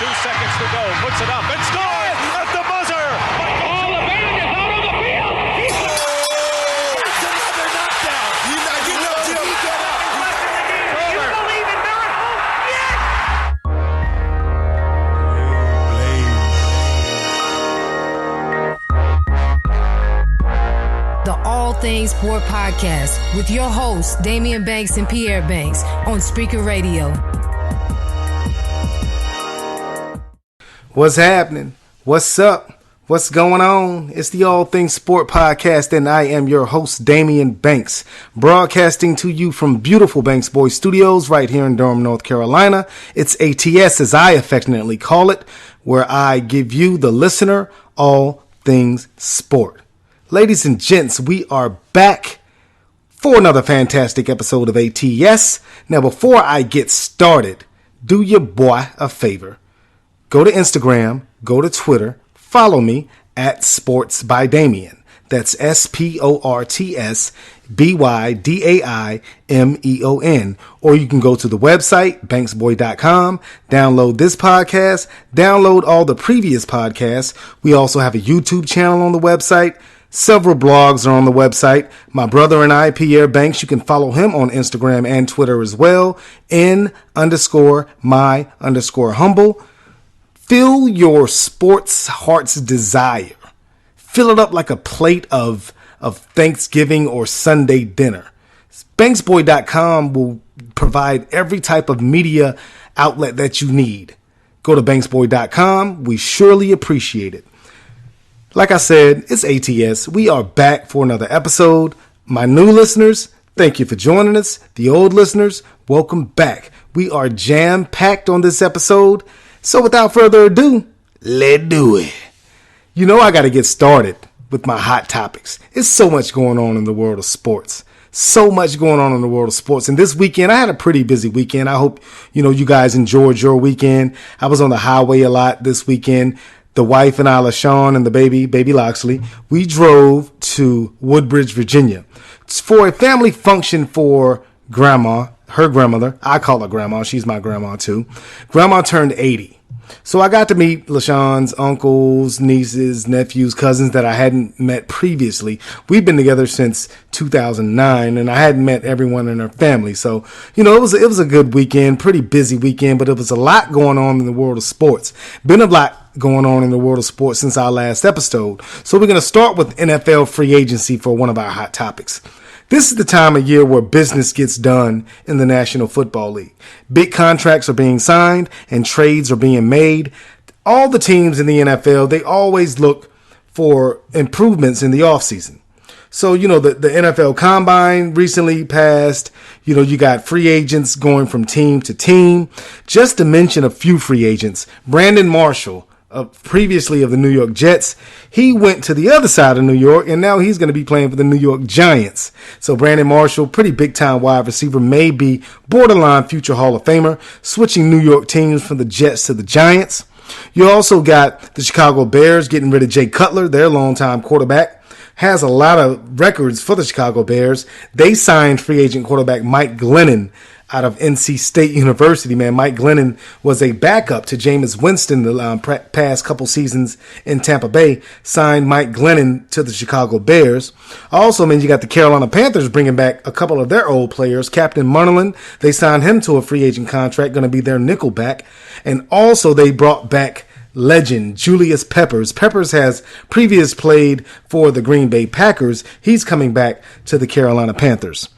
seconds to go. Puts it up and scores at the buzzer. All the band is out on the field. That's another knockdown. You know, Jim. You believe in miracles? Yes. The All Things Sport Podcast with your hosts, Damian Banks and Pierre Banks on Spreaker Radio. What's happening? What's up? What's going on? It's the All Things Sport Podcast, and I am your host, Damian Banks, broadcasting to you from beautiful Banks Boys Studios right here in Durham, North Carolina. It's ATS, as I affectionately call it, where I give you, the listener, all things sport. Ladies and gents, we are back for another fantastic episode of ATS. Now, before I get started, do your boy a favor. Go to Instagram, go to Twitter, follow me at Sports by Damian. That's SportsByDaimeon. Or you can go to the website, banksboy.com, download this podcast, download all the previous podcasts. We also have a YouTube channel on the website. Several blogs are on the website. My brother and I, Pierre Banks, you can follow him on Instagram and Twitter as well. N_my_humble. Fill your sports heart's desire. Fill it up like a plate of Thanksgiving or Sunday dinner. Banksboy.com will provide every type of media outlet that you need. Go to banksboy.com. We surely appreciate it. Like I said, it's ATS. We are back for another episode. My new listeners, thank you for joining us. The old listeners, welcome back. We are jam-packed on this episode. So without further ado, let's do it. You know I got to get started with my hot topics. It's so much going on in the world of sports. So much going on in the world of sports. And this weekend, I had a pretty busy weekend. I hope, you guys enjoyed your weekend. I was on the highway a lot this weekend. The wife and I, LaShawn, and the baby Loxley, we drove to Woodbridge, Virginia for a family function for grandma, her grandmother. I call her grandma. She's my grandma too. Grandma turned 80. So I got to meet LaShawn's uncles, nieces, nephews, cousins that I hadn't met previously. We've been together since 2009, and I hadn't met everyone in her family. So, it was a good weekend, pretty busy weekend, but it was a lot going on in the world of sports. Been a lot going on in the world of sports since our last episode. So we're going to start with NFL free agency for one of our hot topics. This is the time of year where business gets done in the National Football League. Big contracts are being signed and trades are being made. All the teams in the NFL, they always look for improvements in the offseason. So, the NFL Combine recently passed. You got free agents going from team to team. Just to mention a few free agents, Brandon Marshall, previously of the New York Jets, he went to the other side of New York, and now he's going to be playing for the New York Giants. So Brandon Marshall, pretty big-time wide receiver, may be borderline future Hall of Famer, switching New York teams from the Jets to the Giants. You also got the Chicago Bears getting rid of Jay Cutler, their longtime quarterback. Has a lot of records for the Chicago Bears. They signed free agent quarterback Mike Glennon out of NC State University, man. Mike Glennon was a backup to Jameis Winston the past couple seasons in Tampa Bay. Signed Mike Glennon to the Chicago Bears. Also, man, you got the Carolina Panthers bringing back a couple of their old players. Captain Munnerlyn, they signed him to a free agent contract, going to be their nickelback. And also, they brought back legend Julius Peppers. Peppers has previously played for the Green Bay Packers. He's coming back to the Carolina Panthers.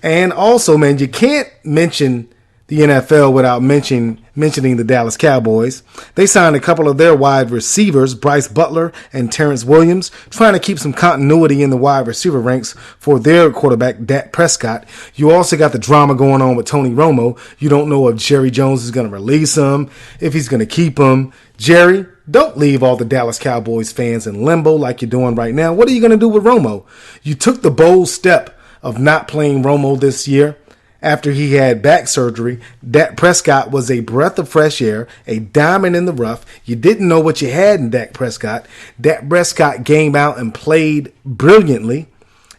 And also, man, you can't mention the NFL without mentioning the Dallas Cowboys. They signed a couple of their wide receivers, Bryce Butler and Terrence Williams, trying to keep some continuity in the wide receiver ranks for their quarterback, Dak Prescott. You also got the drama going on with Tony Romo. You don't know if Jerry Jones is going to release him, if he's going to keep him. Jerry, don't leave all the Dallas Cowboys fans in limbo like you're doing right now. What are you going to do with Romo? You took the bold step of not playing Romo this year after he had back surgery. Dak Prescott was a breath of fresh air, a diamond in the rough. You didn't know what you had in Dak Prescott. Dak Prescott came out and played brilliantly.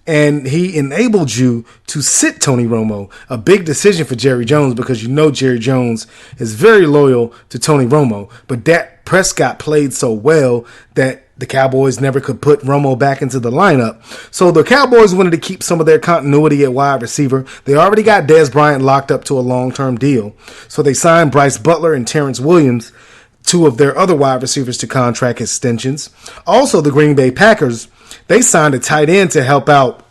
and he enabled you to sit Tony Romo. A big decision for Jerry Jones because Jerry Jones is very loyal to Tony Romo. But Dak Prescott played so well that the Cowboys never could put Romo back into the lineup. So the Cowboys wanted to keep some of their continuity at wide receiver. They already got Dez Bryant locked up to a long-term deal. So they signed Bryce Butler and Terrence Williams, two of their other wide receivers, to contract extensions. Also, the Green Bay Packers, they signed a tight end to help out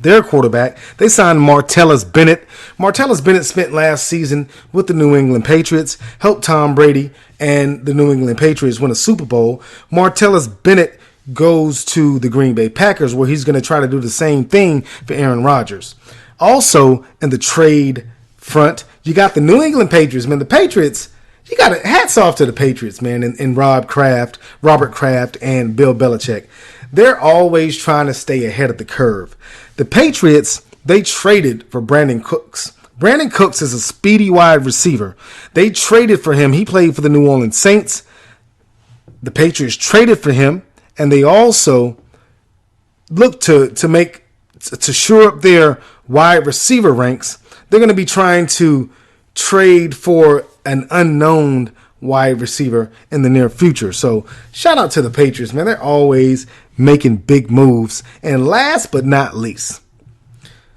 their quarterback. They signed Martellus Bennett. Martellus Bennett spent last season with the New England Patriots, helped Tom Brady and the New England Patriots win a Super Bowl. Martellus Bennett goes to the Green Bay Packers, where he's going to try to do the same thing for Aaron Rodgers. Also, in the trade front, you got the New England Patriots. Man, the Patriots, you got hats off to the Patriots, man, and Robert Kraft, and Bill Belichick. They're always trying to stay ahead of the curve. The Patriots, they traded for Brandon Cooks. Brandon Cooks is a speedy wide receiver. They traded for him. He played for the New Orleans Saints. The Patriots traded for him, and they also look to shore up their wide receiver ranks. They're going to be trying to trade for an unknown wide receiver in the near future. So shout out to the Patriots, man. They're always making big moves. And last but not least,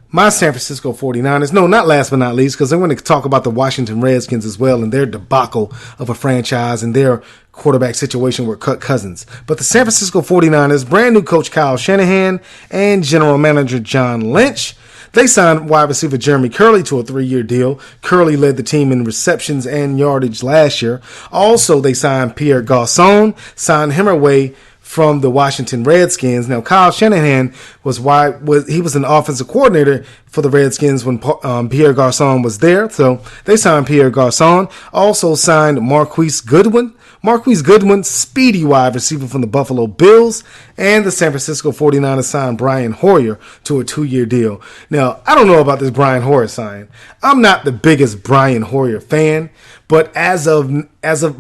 my San Francisco 49ers. No, not last but not least, because I want to talk about the Washington Redskins as well and their debacle of a franchise and their quarterback situation with Kirk Cousins. But the San Francisco 49ers, brand new coach Kyle Shanahan and general manager John Lynch, they signed wide receiver Jeremy Curley to a 3-year deal. Curley led the team in receptions and yardage last year. Also, they signed Pierre Garçon, signed him away from the Washington Redskins. Now, Kyle Shanahan was an offensive coordinator for the Redskins when Pierre Garçon was there. So they signed Pierre Garçon. Also signed Marquise Goodwin. Marquise Goodwin, speedy wide receiver from the Buffalo Bills. And the San Francisco 49ers signed Brian Hoyer to a 2-year deal. Now, I don't know about this Brian Hoyer sign. I'm not the biggest Brian Hoyer fan, but as of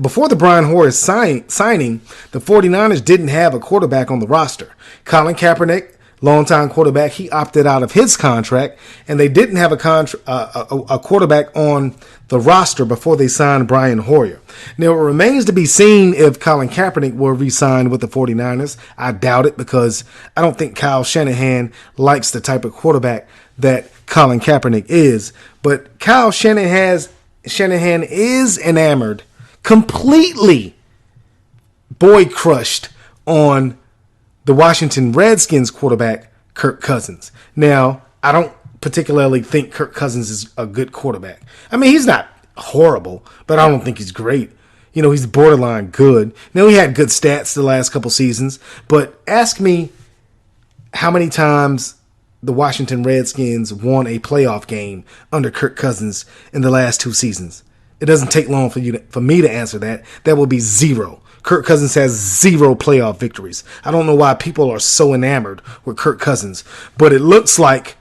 before the Brian Hoyer signing, the 49ers didn't have a quarterback on the roster. Colin Kaepernick, longtime quarterback, he opted out of his contract, and they didn't have a quarterback on the roster before they signed Brian Hoyer. Now, it remains to be seen if Colin Kaepernick will re-sign with the 49ers. I doubt it, because I don't think Kyle Shanahan likes the type of quarterback that Colin Kaepernick is. But Kyle Shanahan is enamored, completely boy-crushed on the Washington Redskins quarterback, Kirk Cousins. Now, I don't particularly think Kirk Cousins is a good quarterback. I mean, he's not horrible, but I don't think he's great. He's borderline good. Now, he had good stats the last couple seasons, but ask me how many times the Washington Redskins won a playoff game under Kirk Cousins in the last 2 seasons. It doesn't take long for me to answer that. That will be 0. Kirk Cousins has 0 playoff victories. I don't know why people are so enamored with Kirk Cousins, but it looks like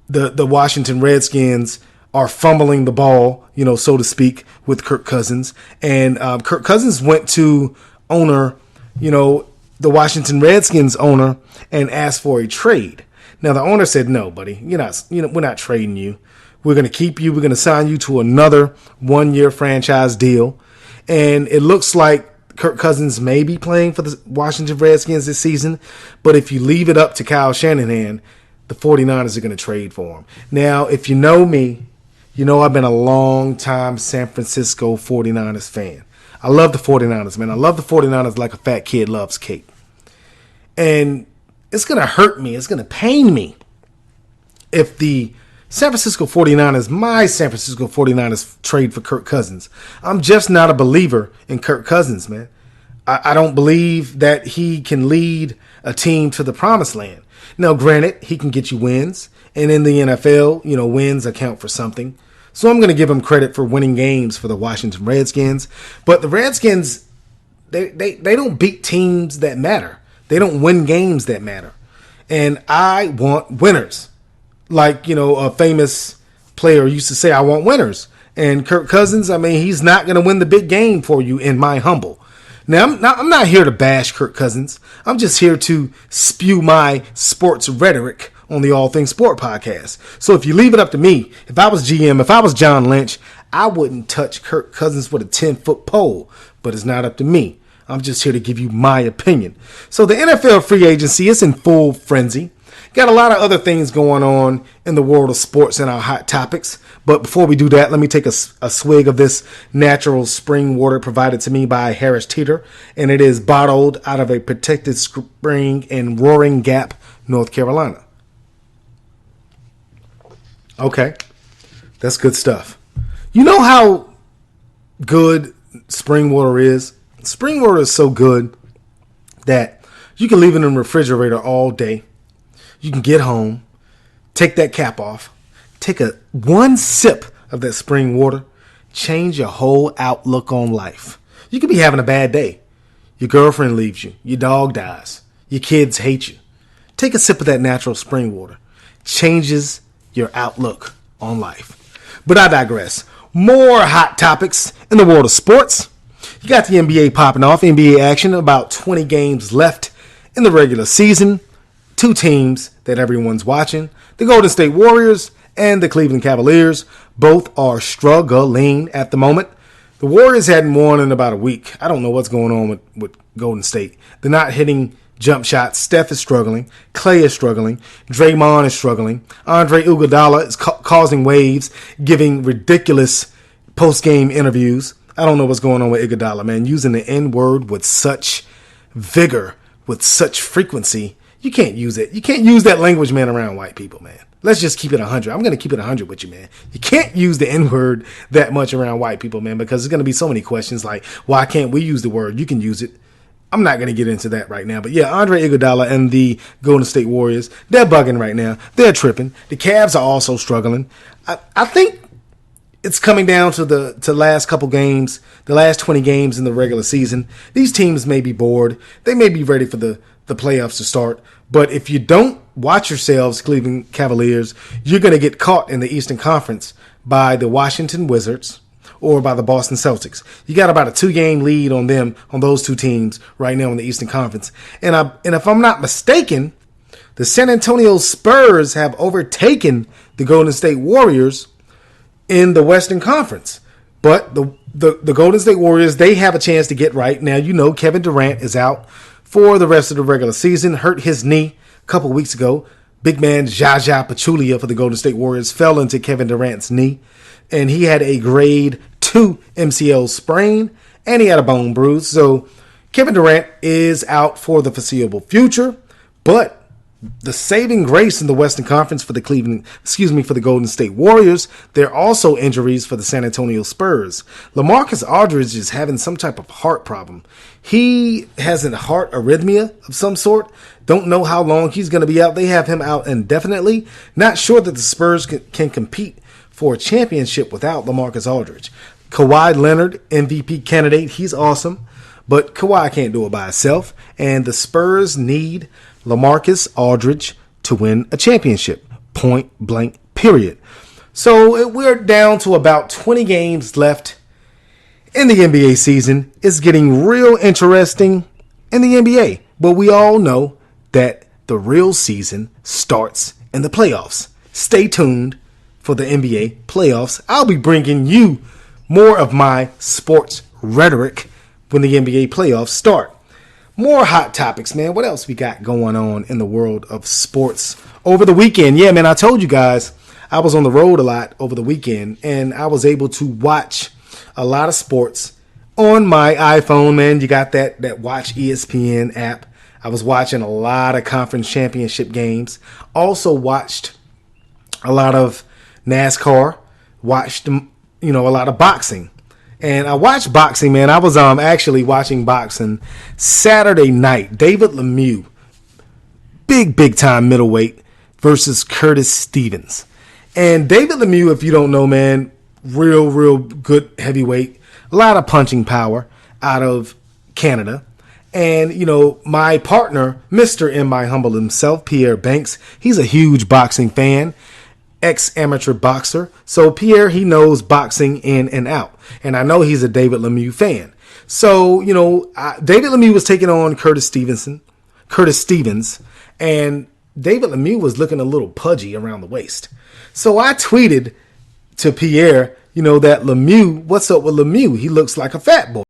the Washington Redskins are fumbling the ball, so to speak, with Kirk Cousins. And Kirk Cousins went to owner, the Washington Redskins owner, and asked for a trade. Now, the owner said, "No, buddy, we're not trading you. We're going to keep you. We're going to sign you to another 1-year franchise deal." And it looks like Kirk Cousins may be playing for the Washington Redskins this season, but if you leave it up to Kyle Shanahan, the 49ers are going to trade for him. Now, if you know me, I've been a long-time San Francisco 49ers fan. I love the 49ers, man. I love the 49ers like a fat kid loves cake. And it's going to hurt me. It's going to pain me if the San Francisco 49ers, my San Francisco 49ers, trade for Kirk Cousins. I'm just not a believer in Kirk Cousins, man. I don't believe that he can lead a team to the promised land. Now, granted, he can get you wins, and in the NFL, wins account for something. So I'm going to give him credit for winning games for the Washington Redskins. But the Redskins, they don't beat teams that matter. They don't win games that matter. And I want winners. Like, a famous player used to say, I want winners. And Kirk Cousins, I mean, he's not going to win the big game for you, in my humble. Now, I'm not here to bash Kirk Cousins. I'm just here to spew my sports rhetoric on the All Things Sport podcast. So if you leave it up to me, if I was GM, if I was John Lynch, I wouldn't touch Kirk Cousins with a 10-foot pole. But it's not up to me. I'm just here to give you my opinion. So the NFL free agency is in full frenzy. Got a lot of other things going on in the world of sports and our hot topics. But before we do that, let me take a swig of this natural spring water provided to me by Harris Teeter. And it is bottled out of a protected spring in Roaring Gap, North Carolina. Okay, that's good stuff. You know how good spring water is? Spring water is so good that you can leave it in the refrigerator all day. You can get home, take that cap off, take one sip of that spring water, change your whole outlook on life. You could be having a bad day. Your girlfriend leaves you. Your dog dies. Your kids hate you. Take a sip of that natural spring water. Changes your outlook on life. But I digress. More hot topics in the world of sports. You got the NBA popping off. NBA action. About 20 games left in the regular season. Two teams that everyone's watching, the Golden State Warriors and the Cleveland Cavaliers. Both are struggling at the moment. The Warriors hadn't won in about a week. I don't know what's going on with Golden State. They're not hitting jump shots. Steph is struggling. Clay is struggling. Draymond is struggling. Andre Iguodala is causing waves, giving ridiculous post-game interviews. I don't know what's going on with Iguodala, man. Using the N-word with such vigor, with such frequency. You can't use it. You can't use that language, man, around white people, man. Let's just keep it 100. I'm going to keep it 100 with you, man. You can't use the N-word that much around white people, man, because there's going to be so many questions like, why can't we use the word? You can use it. I'm not going to get into that right now. But, yeah, Andre Iguodala and the Golden State Warriors, they're bugging right now. They're tripping. The Cavs are also struggling. I think it's coming down to the last couple games, the last 20 games in the regular season. These teams may be bored. They may be ready for the playoffs to start. But if you don't watch yourselves, Cleveland Cavaliers, you're going to get caught in the Eastern Conference by the Washington Wizards or by the Boston Celtics. You got about a 2-game lead on them, on those two teams right now in the Eastern Conference. And if I'm not mistaken, the San Antonio Spurs have overtaken the Golden State Warriors in the Western Conference. But the Golden State Warriors, they have a chance to get right. Now, you know Kevin Durant is out for the rest of the regular season, hurt his knee a couple weeks ago. Big man Jaja Pachulia for the Golden State Warriors fell into Kevin Durant's knee, and he had a grade 2 MCL sprain, and he had a bone bruise. So Kevin Durant is out for the foreseeable future, but the saving grace in the Western Conference for the Golden State Warriors, there are also injuries for the San Antonio Spurs. LaMarcus Aldridge is having some type of heart problem. He has a heart arrhythmia of some sort. Don't know how long he's going to be out. They have him out indefinitely. Not sure that the Spurs can compete for a championship without LaMarcus Aldridge. Kawhi Leonard, MVP candidate. He's awesome. But Kawhi can't do it by himself. And the Spurs need LaMarcus Aldridge to win a championship. Point blank, period. So we're down to about 20 games left in the NBA season. It's getting real interesting in the NBA. But we all know that the real season starts in the playoffs. Stay tuned for the NBA playoffs. I'll be bringing you more of my sports rhetoric when the NBA playoffs start. More hot topics, man. What else we got going on in the world of sports over the weekend? Yeah, man, I told you guys I was on the road a lot over the weekend, and I was able to watch a lot of sports on my iPhone, man. You got that Watch ESPN app. I was watching a lot of conference championship games. Also watched a lot of NASCAR. Watched, a lot of boxing. And I watched boxing, man. I was actually watching boxing Saturday night. David Lemieux, big time middleweight versus Curtis Stevens. And David Lemieux, if you don't know, man, real good heavyweight. A lot of punching power out of Canada. And, my partner, Mr. In My Humble himself, Pierre Banks, he's a huge boxing fan. ex-amateur boxer. So Pierre, he knows boxing in and out. And I know he's a David Lemieux fan. So, David Lemieux was taking on Curtis Stevens, and David Lemieux was looking a little pudgy around the waist. So I tweeted to Pierre, that Lemieux, what's up with Lemieux? He looks like a fat boy.